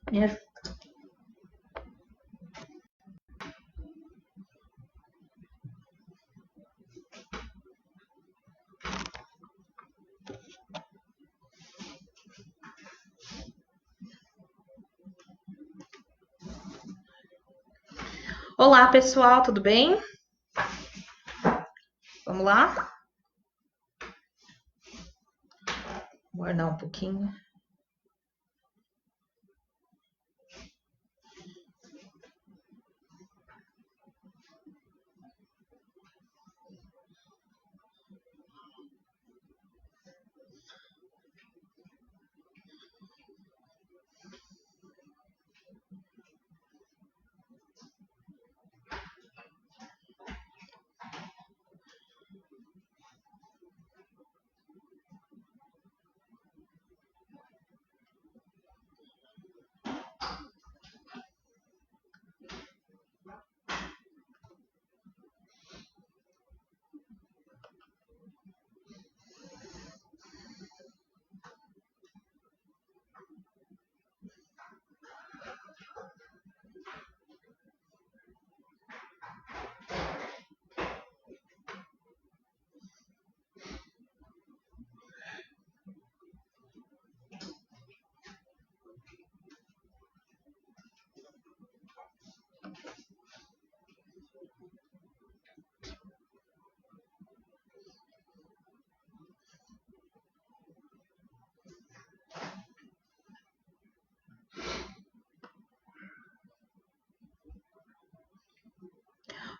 Me ajuda. Olá, pessoal, tudo bem? Vamos lá? Vou guardar um pouquinho.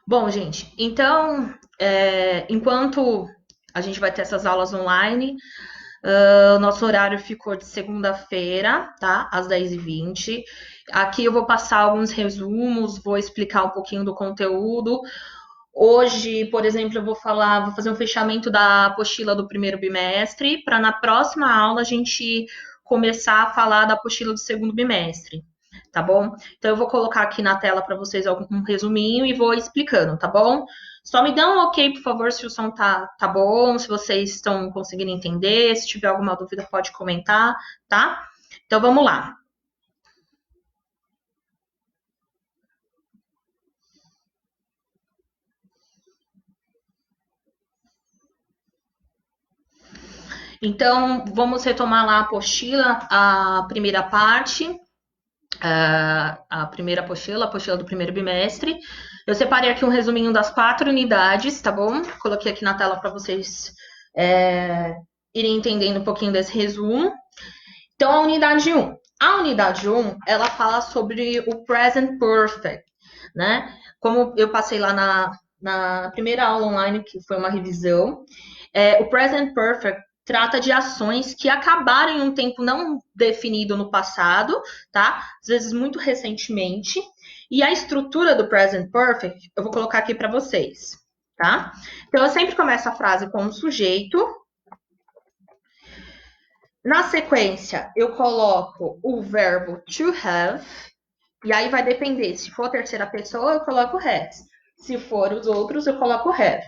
Bom, gente, então, enquanto a gente vai ter essas aulas online, o nosso horário ficou de segunda-feira, tá? Às 10h20. Aqui eu vou passar alguns resumos, vou explicar um pouquinho do conteúdo. Hoje, por exemplo, eu vou fazer um fechamento da apostila do primeiro bimestre, para na próxima aula a gente começar a falar da apostila do segundo bimestre, tá bom? Então eu vou colocar aqui na tela para vocês um resuminho e vou explicando, tá bom? Só me dá um ok, por favor, se o som tá bom, se vocês estão conseguindo entender, se tiver alguma dúvida pode comentar, tá? Então vamos lá. Então, vamos retomar lá a apostila, a primeira parte, a primeira apostila, a apostila do primeiro bimestre. Eu separei aqui um resuminho das 4 unidades, tá bom? Coloquei aqui na tela para vocês irem entendendo um pouquinho desse resumo. Então, a unidade 1. A unidade 1, ela fala sobre o present perfect, né? Como eu passei lá na primeira aula online, que foi uma revisão, o present perfect trata de ações que acabaram em um tempo não definido no passado, tá? Às vezes muito recentemente. E a estrutura do present perfect, eu vou colocar aqui para vocês, tá? Então, eu sempre começo a frase com um sujeito. Na sequência, eu coloco o verbo to have. E aí vai depender. Se for a terceira pessoa, eu coloco has. Se for os outros, eu coloco have.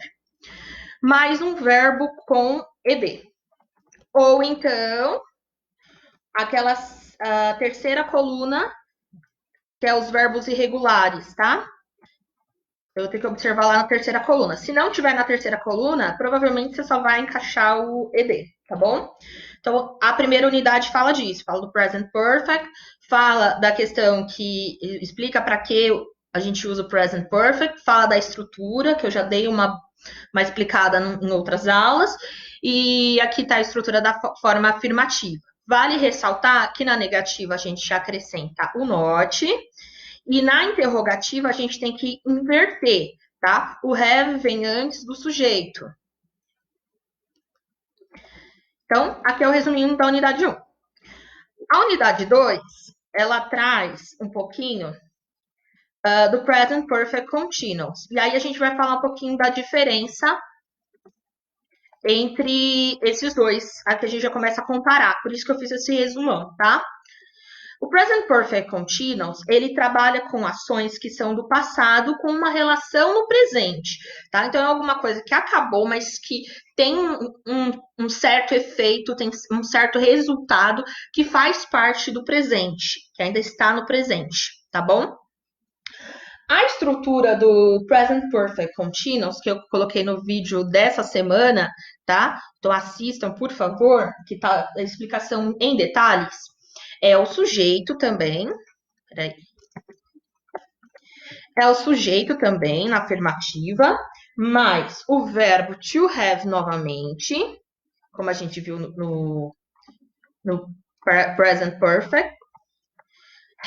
Mais um verbo com ed. Ou então, aquela terceira coluna, que é os verbos irregulares, tá? Eu tenho que observar lá na terceira coluna. Se não tiver na terceira coluna, provavelmente você só vai encaixar o ed, tá bom? Então, a primeira unidade fala disso, fala do present perfect, fala da questão que explica para que a gente usa o present perfect, fala da estrutura, que eu já dei uma explicada em outras aulas, e aqui está a estrutura da forma afirmativa. Vale ressaltar que na negativa a gente acrescenta o not, e na interrogativa a gente tem que inverter, tá? O have vem antes do sujeito. Então, aqui é o resuminho da unidade 1. A unidade 2, ela traz um pouquinho do present perfect continuous. E aí a gente vai falar um pouquinho da diferença entre esses dois. Aqui a gente já começa a comparar. Por isso que eu fiz esse resumão, tá? O Present Perfect Continuous, ele trabalha com ações que são do passado com uma relação no presente, tá? Então, é alguma coisa que acabou, mas que tem um certo efeito, tem um certo resultado que faz parte do presente, que ainda está no presente, tá bom? A estrutura do Present Perfect Continuous, que eu coloquei no vídeo dessa semana, tá? Então assistam, por favor, que tá a explicação em detalhes. É o sujeito também, peraí. É o sujeito também, na afirmativa, mais o verbo to have novamente, como a gente viu no Present Perfect.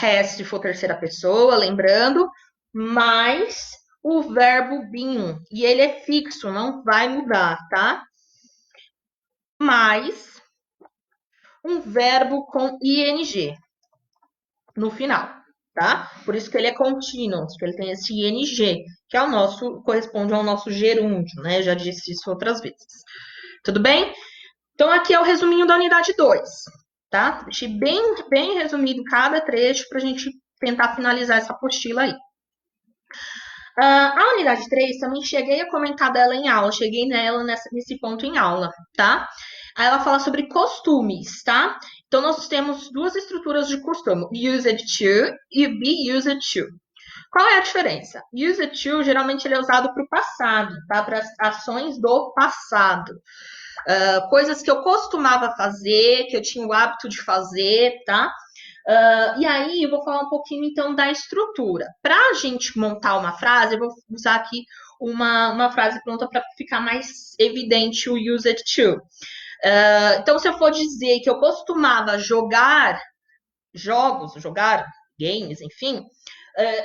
Has, se for terceira pessoa, lembrando, mais o verbo been. E ele é fixo, não vai mudar, tá? Mais um verbo com ing no final, tá? Por isso que ele é contínuo, que ele tem esse ing, que é o nosso, corresponde ao nosso gerúndio, né? Já disse isso outras vezes. Tudo bem? Então, aqui é o resuminho da unidade 2, tá? Deixei bem resumido cada trecho para a gente tentar finalizar essa apostila aí. A unidade 3 também cheguei a comentar dela em aula, cheguei nela nesse ponto em aula, tá? Aí ela fala sobre costumes, tá? Então, nós temos duas estruturas de costume, used to e be used to. Qual é a diferença? Used to, geralmente, ele é usado para o passado, tá? Para as ações do passado. Coisas que eu costumava fazer, que eu tinha o hábito de fazer, tá? E aí, eu vou falar um pouquinho, então, da estrutura. Para a gente montar uma frase, eu vou usar aqui uma frase pronta para ficar mais evidente o used to. Então, se eu for dizer que eu costumava jogar jogos, jogar games, enfim,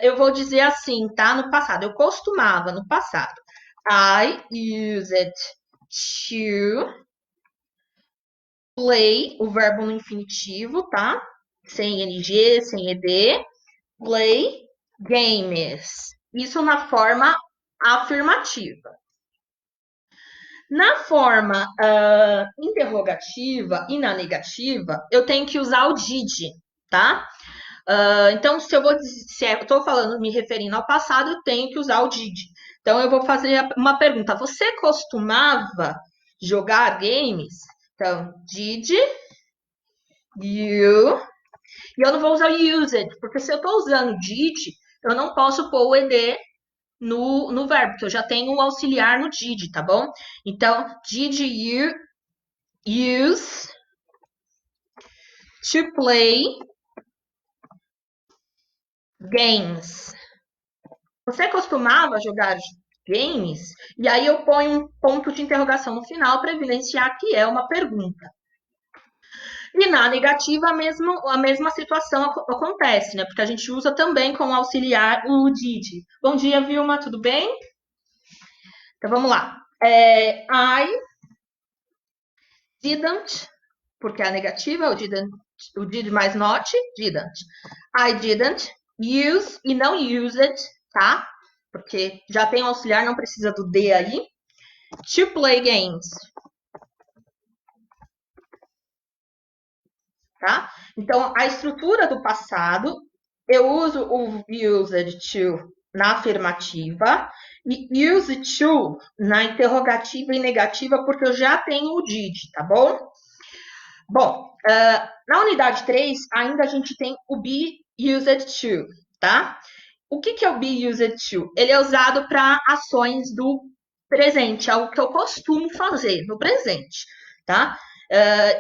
eu vou dizer assim, tá? No passado. Eu costumava, no passado. I used to play, o verbo no infinitivo, tá? Sem NG, sem ED. Play games. Isso na forma afirmativa. Na forma interrogativa e na negativa, eu tenho que usar o did, tá? Então, se eu estou falando, me referindo ao passado, eu tenho que usar o did. Então, eu vou fazer uma pergunta. Você costumava jogar games? Então, did you... E eu não vou usar used, porque se eu estou usando did, eu não posso pôr o ed no verbo, porque eu já tenho o auxiliar no did, tá bom? Então, did you use to play games? Você costumava jogar games? E aí eu ponho um ponto de interrogação no final para evidenciar que é uma pergunta. E na negativa, a mesma situação acontece, né? Porque a gente usa também como auxiliar o did. Bom dia, Vilma, tudo bem? Então, vamos lá. I didn't, porque a negativa, o did mais not, didn't. I didn't use e não used, tá? Porque já tem o auxiliar, não precisa do D aí. To play games. Tá? Então, a estrutura do passado, eu uso o used to na afirmativa e use to na interrogativa e negativa, porque eu já tenho o did, tá bom? Bom, na unidade 3, ainda a gente tem o be used to, tá? O que é o be used to? Ele é usado para ações do presente, algo que eu costumo fazer no presente, tá?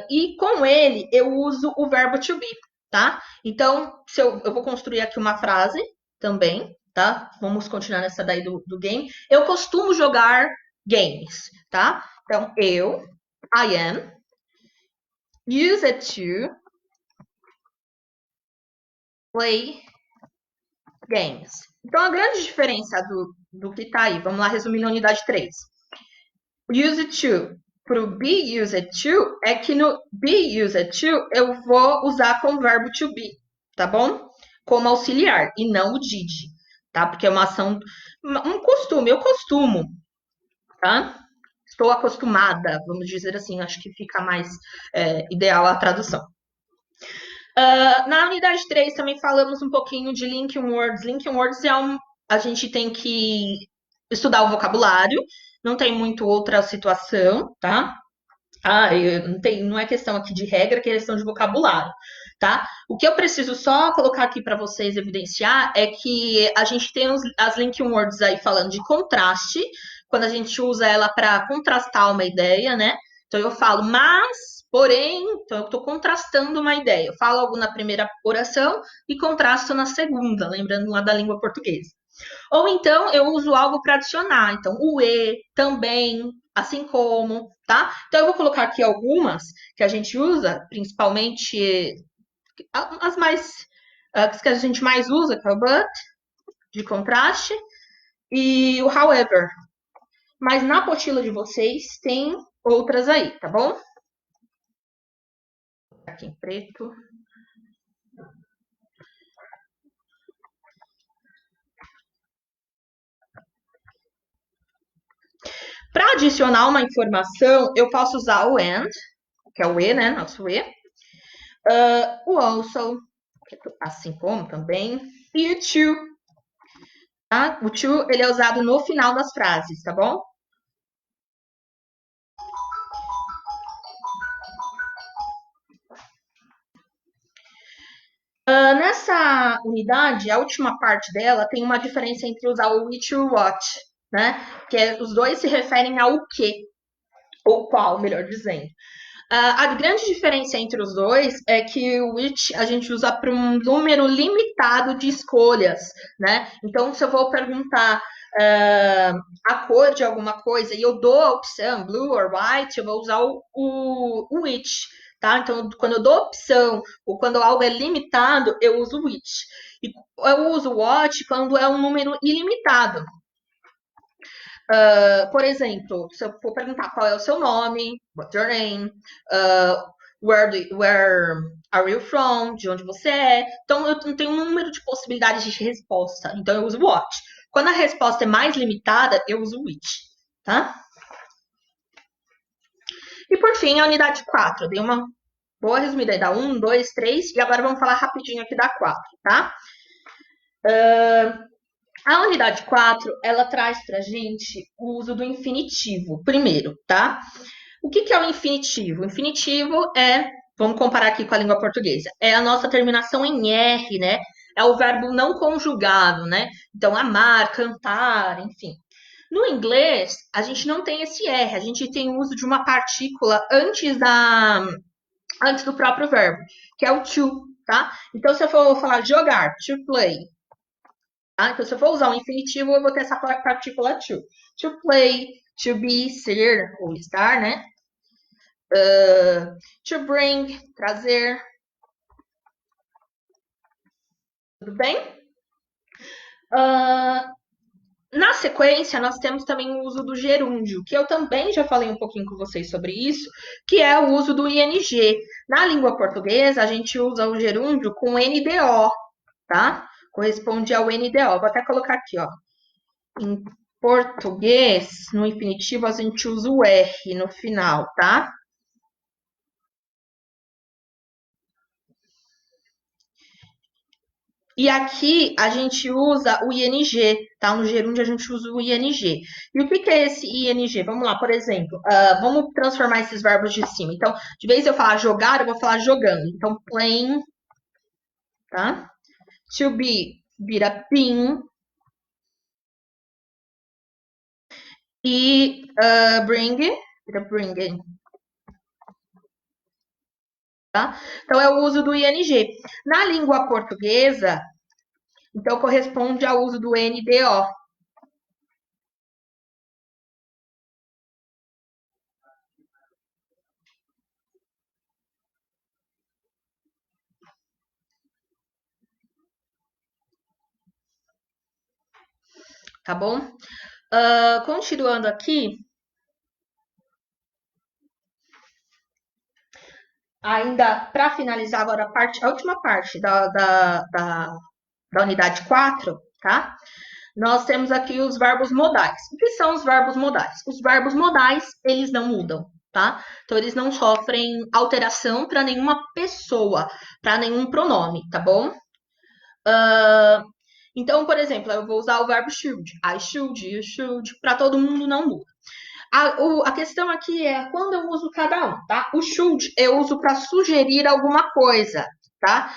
E com ele eu uso o verbo to be, tá? Então, eu vou construir aqui uma frase também, tá? Vamos continuar nessa daí do game. Eu costumo jogar games, tá? Então, I am, used to play games. Então, a grande diferença do que tá aí, vamos lá resumir na unidade 3. Used to para o be used to é que no be used to eu vou usar com o verbo to be, tá bom? Como auxiliar e não o did, tá? Porque é uma ação, um costume, eu costumo, tá? Estou acostumada, vamos dizer assim, acho que fica mais ideal a tradução. Na unidade 3 também falamos um pouquinho de linking words. Linking words a gente tem que estudar o vocabulário, não tem muito outra situação, tá? Não é questão aqui de regra, é questão de vocabulário, tá? O que eu preciso só colocar aqui para vocês evidenciar é que a gente tem as linking words aí falando de contraste, quando a gente usa ela para contrastar uma ideia, né? Então eu falo mas, porém, então eu estou contrastando uma ideia. Eu falo algo na primeira oração e contrasto na segunda, lembrando lá da língua portuguesa. Ou então eu uso algo para adicionar. Então, o e, também, assim como, tá? Então, eu vou colocar aqui algumas que a gente usa, principalmente as mais, as que a gente mais usa, que é o but, de contraste, e o however. Mas na apostila de vocês tem outras aí, tá bom? Aqui em preto. Para adicionar uma informação, eu posso usar o and, que é o e, né? Nosso e. O also, assim como também. E o to, tá? O to, ele é usado no final das frases, tá bom? Nessa unidade, a última parte dela tem uma diferença entre usar o which e o what, né? Os dois se referem ao que, ou qual, melhor dizendo. A grande diferença entre os dois é que o which a gente usa para um número limitado de escolhas, né? Então, se eu vou perguntar a cor de alguma coisa e eu dou a opção blue or white, eu vou usar o which, tá? Então, quando eu dou a opção ou quando algo é limitado, eu uso o which. E eu uso o what quando é um número ilimitado. Por exemplo, se eu for perguntar qual é o seu nome, what's your name, where are you from, de onde você é. Então, eu tenho um número de possibilidades de resposta. Então, eu uso what. Quando a resposta é mais limitada, eu uso which, tá? E, por fim, a unidade 4. Eu dei uma boa resumida aí da 1, 2, 3. E agora vamos falar rapidinho aqui da 4, tá? A unidade 4, ela traz pra gente o uso do infinitivo, primeiro, tá? O que é o infinitivo? O infinitivo vamos comparar aqui com a língua portuguesa, é a nossa terminação em R, né? É o verbo não conjugado, né? Então, amar, cantar, enfim. No inglês, a gente não tem esse R, a gente tem o uso de uma partícula antes do próprio verbo, que é o to, tá? Então, se eu for falar jogar, to play, tá? Então, se eu for usar o infinitivo, eu vou ter essa partícula to. To play, to be, ser ou estar, né? To bring, trazer. Tudo bem? Na sequência, nós temos também o uso do gerúndio, que eu também já falei um pouquinho com vocês sobre isso, que é o uso do ing. Na língua portuguesa, a gente usa o gerúndio com NDO, tá? Corresponde ao NDO. Vou até colocar aqui, ó. Em português, no infinitivo, a gente usa o R no final, tá? E aqui a gente usa o ing, tá? No gerúndio a gente usa o ing. E o que é esse ing? Vamos lá, por exemplo, vamos transformar esses verbos de cima. Então, de vez eu falar jogar, eu vou falar jogando. Então, playing, tá? To be, vira been. E bring, vira bringing. Tá? Então, é o uso do ing. Na língua portuguesa, então corresponde ao uso do NDO. Tá bom? Continuando aqui, ainda para finalizar agora a última parte da unidade 4, tá? Nós temos aqui os verbos modais. O que são os verbos modais? Os verbos modais, eles não mudam, tá? Então eles não sofrem alteração para nenhuma pessoa, para nenhum pronome, tá bom? Uh, então, por exemplo, eu vou usar o verbo should. I should, you should, para todo mundo não muda. A questão aqui é quando eu uso cada um, tá? O should eu uso para sugerir alguma coisa, tá?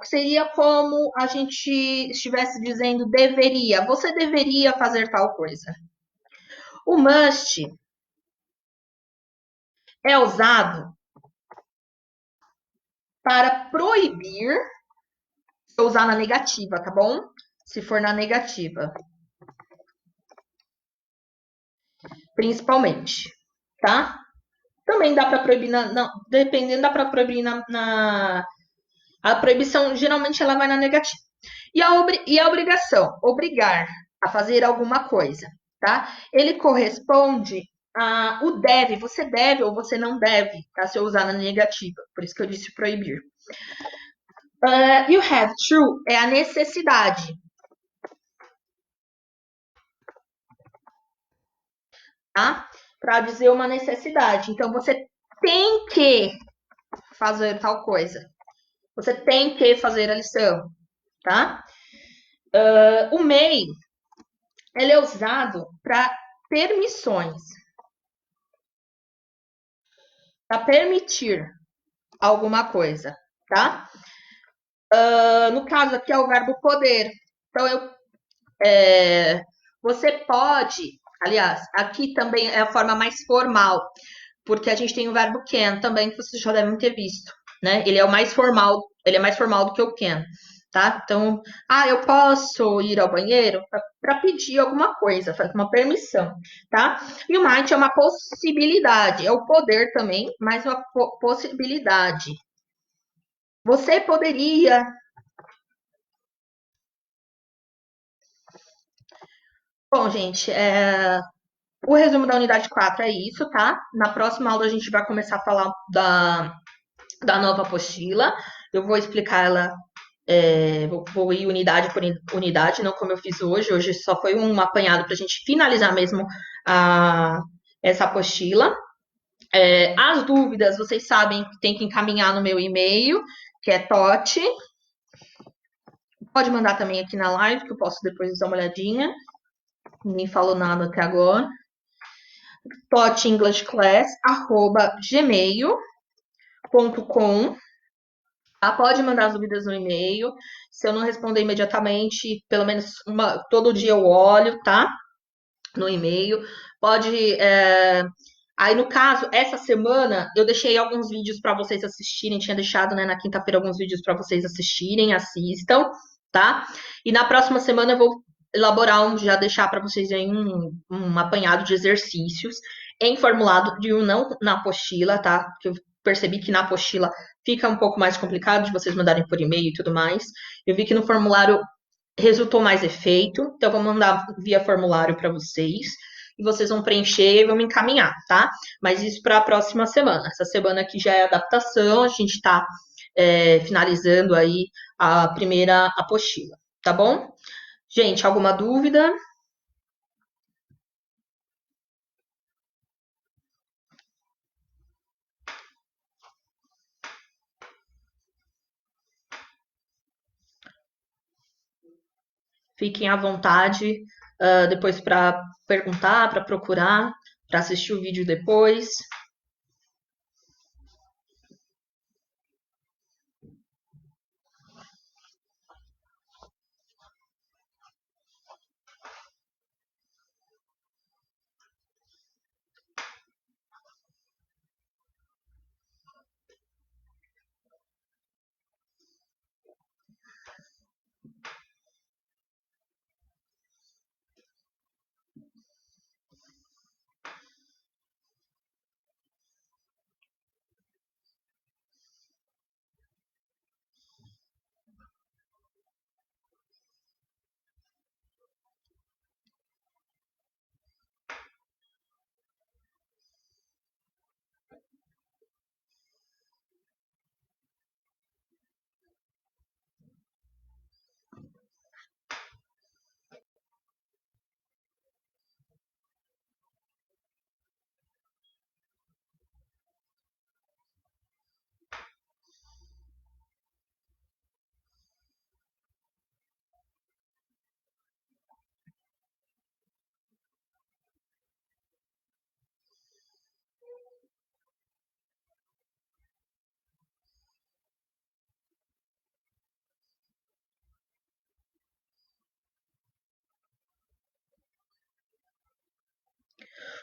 Seria como a gente estivesse dizendo deveria. Você deveria fazer tal coisa. O must é usado para proibir, se eu usar na negativa, tá bom? Se for na negativa, principalmente, tá? Também dá para proibir não, dependendo dá para proibir a proibição geralmente ela vai na negativa. E a obrigação, obrigar a fazer alguma coisa, tá? Ele corresponde a o deve, você deve ou você não deve, tá? Se eu usar na negativa, por isso que eu disse proibir. You have to é a necessidade, tá? Para dizer uma necessidade. Então você tem que fazer tal coisa. Você tem que fazer a lição, tá? O may ele é usado para permissões, para permitir alguma coisa, tá? No caso aqui é o verbo poder. Então você pode, aliás, aqui também é a forma mais formal, porque a gente tem o verbo can também que vocês já devem ter visto, né? Ele é o mais formal, ele é mais formal do que o can, tá? Então, eu posso ir ao banheiro para pedir alguma coisa, fazer uma permissão, tá? E o might é uma possibilidade, é o poder também, mas uma possibilidade. Você poderia. Bom, gente, o resumo da unidade 4 é isso, tá? Na próxima aula a gente vai começar a falar da nova apostila. Eu vou explicar ela, vou ir unidade por unidade, não como eu fiz hoje. Hoje só foi um apanhado para a gente finalizar mesmo essa apostila. As dúvidas, vocês sabem que tem que encaminhar no meu e-mail, que é TOT. Pode mandar também aqui na live, que eu posso depois dar uma olhadinha. Ninguém falou nada até agora. totenglishclass@gmail.com. Pode mandar as dúvidas no e-mail. Se eu não responder imediatamente, pelo menos todo dia eu olho, tá? No e-mail. Pode. Aí, no caso, essa semana eu deixei alguns vídeos para vocês assistirem. Tinha deixado, né, na quinta-feira alguns vídeos para vocês assistirem, assistam, tá? E na próxima semana eu vou elaborar já deixar para vocês aí um apanhado de exercícios em formulado de um não na apostila, tá? Porque eu percebi que na apostila fica um pouco mais complicado de vocês mandarem por e-mail e tudo mais. Eu vi que no formulário resultou mais efeito, então eu vou mandar via formulário para vocês e vocês vão preencher e vão me encaminhar, tá? Mas isso para a próxima semana. Essa semana aqui já é adaptação, a gente está finalizando aí a primeira apostila, tá bom? Gente, alguma dúvida? Fiquem à vontade depois para perguntar, para procurar, para assistir o vídeo depois.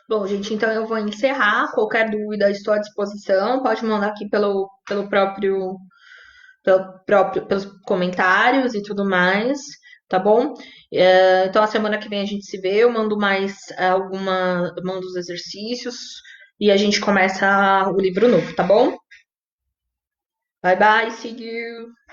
Bom, gente, então eu vou encerrar. Qualquer dúvida, estou à disposição. Pode mandar aqui pelos comentários e tudo mais, tá bom? Então a semana que vem a gente se vê, eu mando mando os exercícios e a gente começa o livro novo, tá bom? Bye bye, see you!